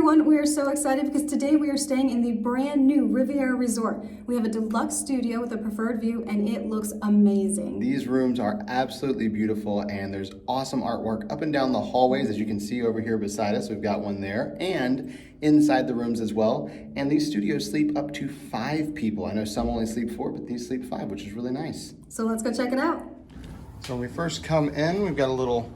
everyone, we are so excited because today we are staying in the brand new Riviera Resort. We have a deluxe studio with a preferred view and it looks amazing. These rooms are absolutely beautiful and there's awesome artwork up and down the hallways, as you can see over here beside us. We've got one there and inside the rooms as well. And these studios sleep up to 5 people. I know some only sleep 4, but these sleep 5, which is really nice. So let's go check it out. So when we first come in, we've got a little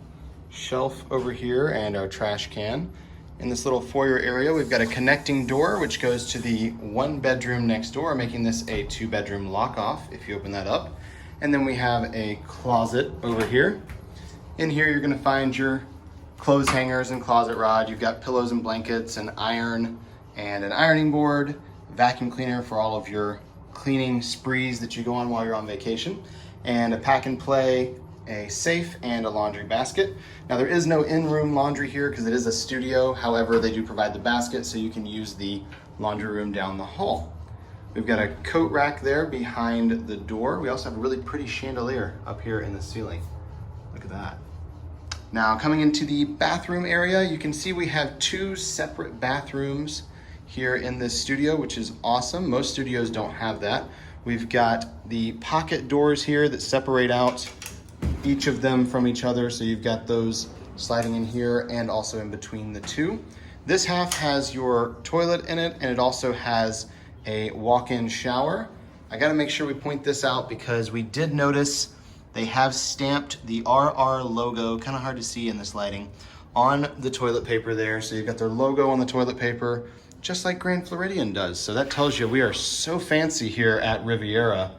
shelf over here and our trash can. In this little foyer area, we've got a connecting door which goes to the 1 bedroom next door, making this a 2-bedroom lock-off if you open that up. And then we have a closet over here. In here, you're gonna find your clothes hangers and closet rod. You've got pillows and blankets, an iron and an ironing board, vacuum cleaner for all of your cleaning sprees that you go on while you're on vacation, and a pack and play, a safe, and a laundry basket. Now there is no in-room laundry here because it is a studio. However, they do provide the basket so you can use the laundry room down the hall. We've got a coat rack there behind the door. We also have a really pretty chandelier up here in the ceiling. Look at that. Now coming into the bathroom area, you can see we have 2 separate bathrooms here in this studio, which is awesome. Most studios don't have that. We've got the pocket doors here that separate out each of them from each other, so you've got those sliding in here and also in between the 2. This half has your toilet in it, and it also has a walk-in shower. I gotta make sure we point this out because we did notice they have stamped the RR logo, kind of hard to see in this lighting, on the toilet paper there. So you've got their logo on the toilet paper, just like Grand Floridian does. So that tells you we are so fancy here at Riviera.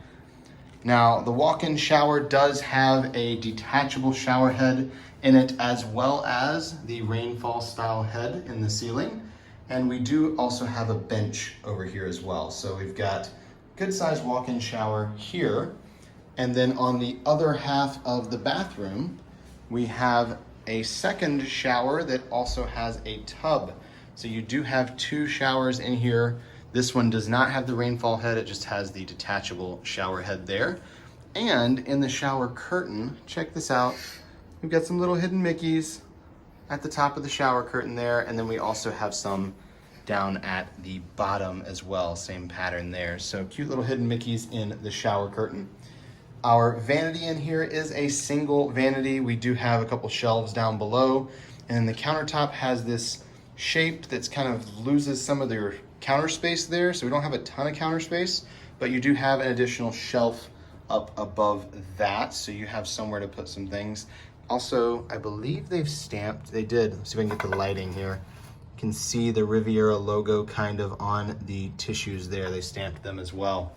Now, the walk-in shower does have a detachable shower head in it, as well as the rainfall style head in the ceiling. And we do also have a bench over here as well. So we've got good sized walk-in shower here. And then on the other half of the bathroom, we have a second shower that also has a tub. So you do have 2 showers in here. This one does not have the rainfall head, it just has the detachable shower head there. And in the shower curtain, check this out, we've got some little hidden Mickeys at the top of the shower curtain there, and then we also have some down at the bottom as well, same pattern there. So cute little hidden Mickeys in the shower curtain. Our vanity in here is a single vanity. We do have a couple shelves down below, and then the countertop has this shape that's kind of loses some of your counter space there, so we don't have a ton of counter space, but you do have an additional shelf up above that, so you have somewhere to put some things. Also, I believe they've stamped, they did, let's see if I can get the lighting here. You can see the Riviera logo kind of on the tissues there. They stamped them as well.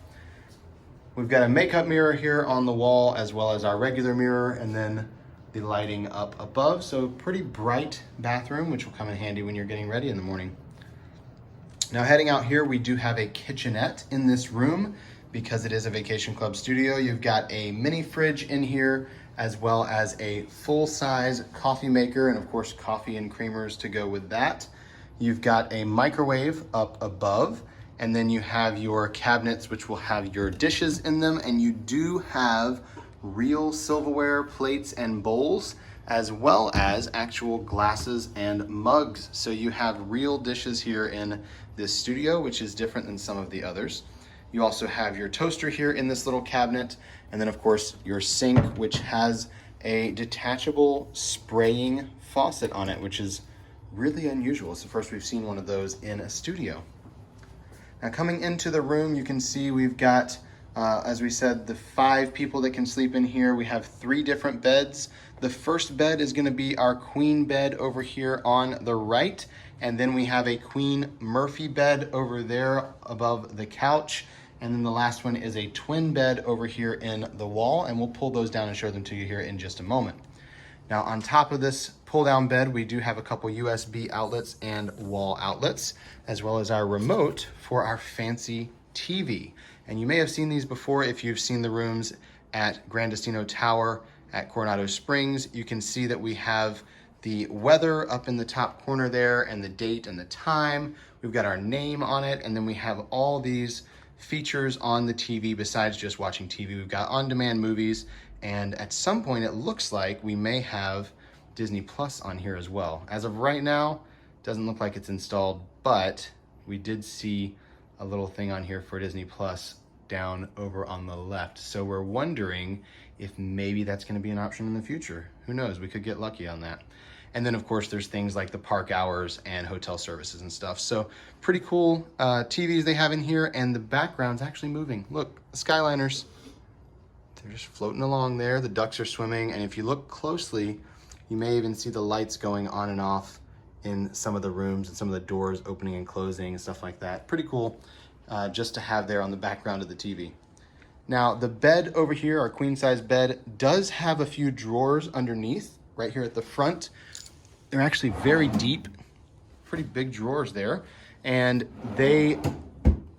We've got a makeup mirror here on the wall, as well as our regular mirror, and then the lighting up above. So pretty bright bathroom, which will come in handy when you're getting ready in the morning. Now heading out here, we do have a kitchenette in this room because it is a vacation club studio. You've got a mini fridge in here, as well as a full-size coffee maker, and of course coffee and creamers to go with that. You've got a microwave up above, and then you have your cabinets which will have your dishes in them, and you do have real silverware, plates, and bowls, as well as actual glasses and mugs. So you have real dishes here in this studio, which is different than some of the others. You also have your toaster here in this little cabinet, and then of course your sink, which has a detachable spraying faucet on it, which is really unusual. It's the first we've seen one of those in a studio. Now coming into the room, you can see we've got, as we said, the 5 people that can sleep in here. We have 3 different beds. The first bed is gonna be our queen bed over here on the right. And then we have a Queen Murphy bed over there above the couch. And then the last one is a twin bed over here in the wall. And we'll pull those down and show them to you here in just a moment. Now on top of this pull down bed, we do have a couple USB outlets and wall outlets, as well as our remote for our fancy TV. And you may have seen these before if you've seen the rooms at Grand Destino Tower at Coronado Springs. You can see that we have the weather up in the top corner there, and the date and the time. We've got our name on it, and then we have all these features on the TV besides just watching TV. We've got on-demand movies, and at some point it looks like we may have Disney Plus on here as well. As of right now, Doesn't look like it's installed, but we did see a little thing on here for Disney Plus down over on the left. So we're wondering if maybe that's going to be an option in the future. Who knows? We could get lucky on that. And then of course there's things like the park hours and hotel services and stuff. So pretty cool TVs they have in here, and the background's actually moving. Look, the Skyliners, they're just floating along there. The ducks are swimming, and if you look closely, you may even see the lights going on and off in some of the rooms and some of the doors opening and closing and stuff like that. Pretty cool just to have there on the background of the TV. Now the bed over here, our queen size bed, does have a few drawers underneath right here at the front. They're actually very deep, pretty big drawers there, and they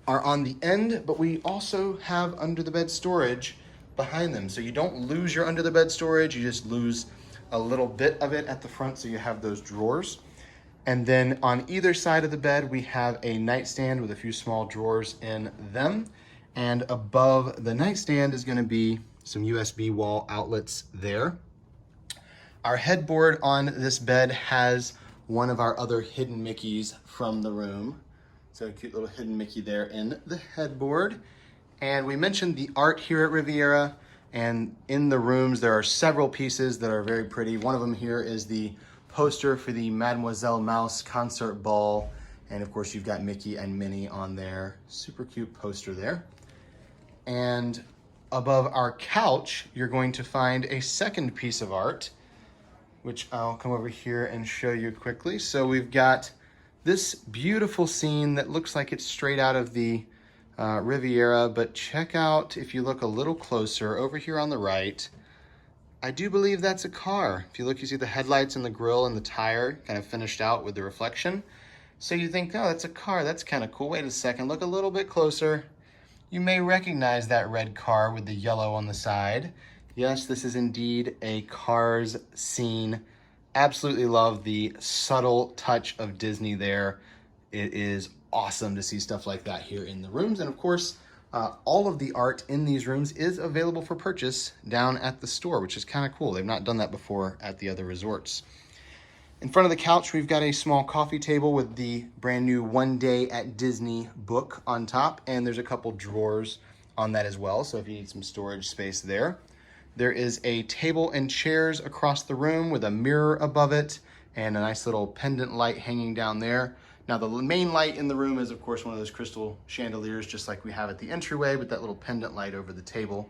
are on the end, but we also have under the bed storage behind them. So you don't lose your under the bed storage, you just lose a little bit of it at the front, so you have those drawers. And then on either side of the bed, we have a nightstand with a few small drawers in them. And above the nightstand is gonna be some USB wall outlets there. Our headboard on this bed has one of our other hidden Mickeys from the room. So a cute little hidden Mickey there in the headboard. And we mentioned the art here at Riviera, and in the rooms there are several pieces that are very pretty. One of them here is the poster for the Mademoiselle Mouse concert ball. And of course you've got Mickey and Minnie on there. Super cute poster there. And above our couch, you're going to find a second piece of art, which I'll come over here and show you quickly. So we've got this beautiful scene that looks like it's straight out of the Riviera, but check out, if you look a little closer over here on the right, I do believe that's a car. If you look, you see the headlights and the grille and the tire kind of finished out with the reflection. So you think, oh, that's a car, that's kind of cool. Wait a second, look a little bit closer. You may recognize that red car with the yellow on the side. Yes, this is indeed a Cars scene. Absolutely love the subtle touch of Disney there. It is awesome to see stuff like that here in the rooms. And of course, all of the art in these rooms is available for purchase down at the store, which is kind of cool. They've not done that before at the other resorts. In front of the couch, we've got a small coffee table with the brand new One Day at Disney book on top, and there's a couple drawers on that as well, so if you need some storage space there. There is a table and chairs across the room with a mirror above it and a nice little pendant light hanging down there. Now the main light in the room is of course one of those crystal chandeliers, just like we have at the entryway, with that little pendant light over the table.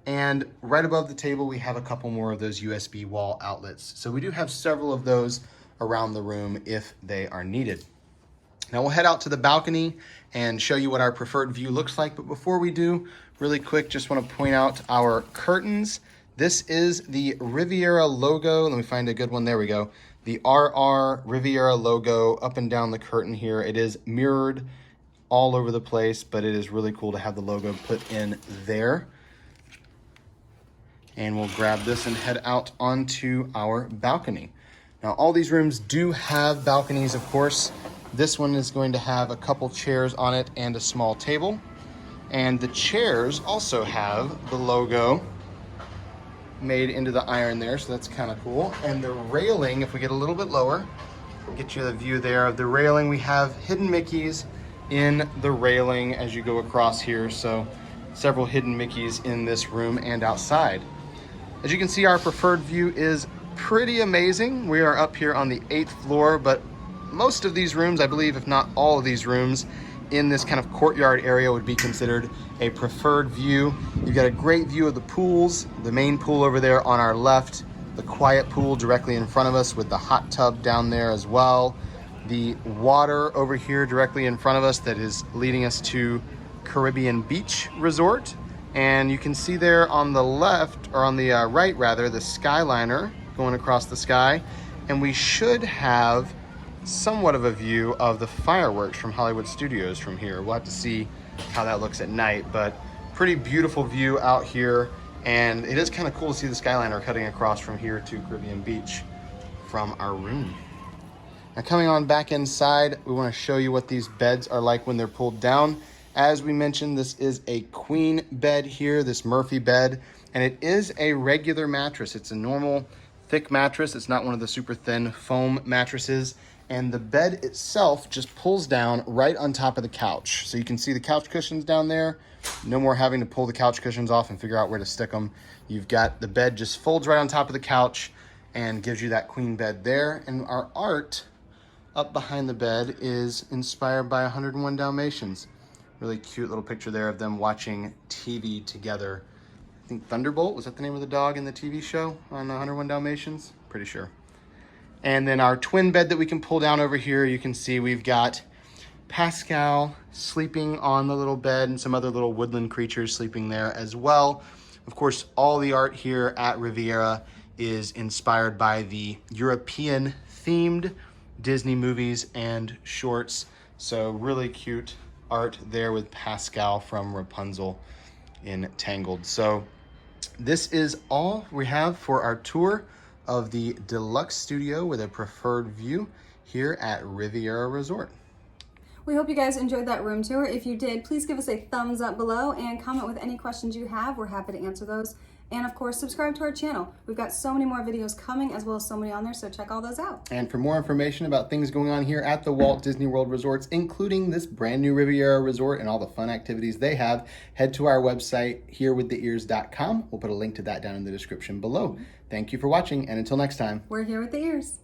And right above the table, we have a couple more of those USB wall outlets. So we do have several of those around the room if they are needed. Now we'll head out to the balcony and show you what our preferred view looks like. But before we do, really quick, just want to point out our curtains. This is the Riviera logo. Let me find a good one. There we go. The RR Riviera logo up and down the curtain here. It is mirrored all over the place, but it is really cool to have the logo put in there. And we'll grab this and head out onto our balcony. Now, all these rooms do have balconies, of course. This one is going to have a couple chairs on it and a small table. And the chairs also have the logo made into the iron there, so that's kind of cool. And the railing, if we get a little bit lower, get you the view there of the railing. We have hidden Mickeys in the railing as you go across here. So several hidden Mickeys in this room and outside. As you can see, our preferred view is pretty amazing. We are up here on the 8th floor, but most of these rooms, I believe, if not all of these rooms in this kind of courtyard area, would be considered a preferred view. You've got a great view of the pools, the main pool over there on our left, the quiet pool directly in front of us with the hot tub down there as well, the water over here directly in front of us that is leading us to Caribbean Beach Resort. And you can see there on the left, or on the right rather, the Skyliner going across the sky. And we should have somewhat of a view of the fireworks from Hollywood Studios from here. We'll have to see how that looks at night, but pretty beautiful view out here. And it is kind of cool to see the Skyliner cutting across from here to Caribbean Beach from our room. Now coming on back inside, we want to show you what these beds are like when they're pulled down. As we mentioned, this is a queen bed here, this Murphy bed, and it is a regular mattress. It's a normal thick mattress. It's not one of the super thin foam mattresses. And the bed itself just pulls down right on top of the couch. So you can see the couch cushions down there. No more having to pull the couch cushions off and figure out where to stick them. You've got the bed just folds right on top of the couch and gives you that queen bed there. And our art up behind the bed is inspired by 101 Dalmatians. Really cute little picture there of them watching TV together. I think Thunderbolt, was that the name of the dog in the TV show on 101 Dalmatians? Pretty sure. And then our twin bed that we can pull down over here, you can see we've got Pascal sleeping on the little bed and some other little woodland creatures sleeping there as well. Of course, all the art here at Riviera is inspired by the European themed Disney movies and shorts. So really cute art there with Pascal from Rapunzel in Tangled. So this is all we have for our tour of the Deluxe Studio with a preferred view here at Riviera Resort. We hope you guys enjoyed that room tour. If you did, please give us a thumbs up below and comment with any questions you have. We're happy to answer those. And of course, subscribe to our channel. We've got so many more videos coming, as well as so many on there, so check all those out. And for more information about things going on here at the Walt Disney World Resorts, including this brand new Riviera Resort and all the fun activities they have, head to our website, herewiththeears.com. We'll put a link to that down in the description below. Thank you for watching, and until next time. We're here with the ears.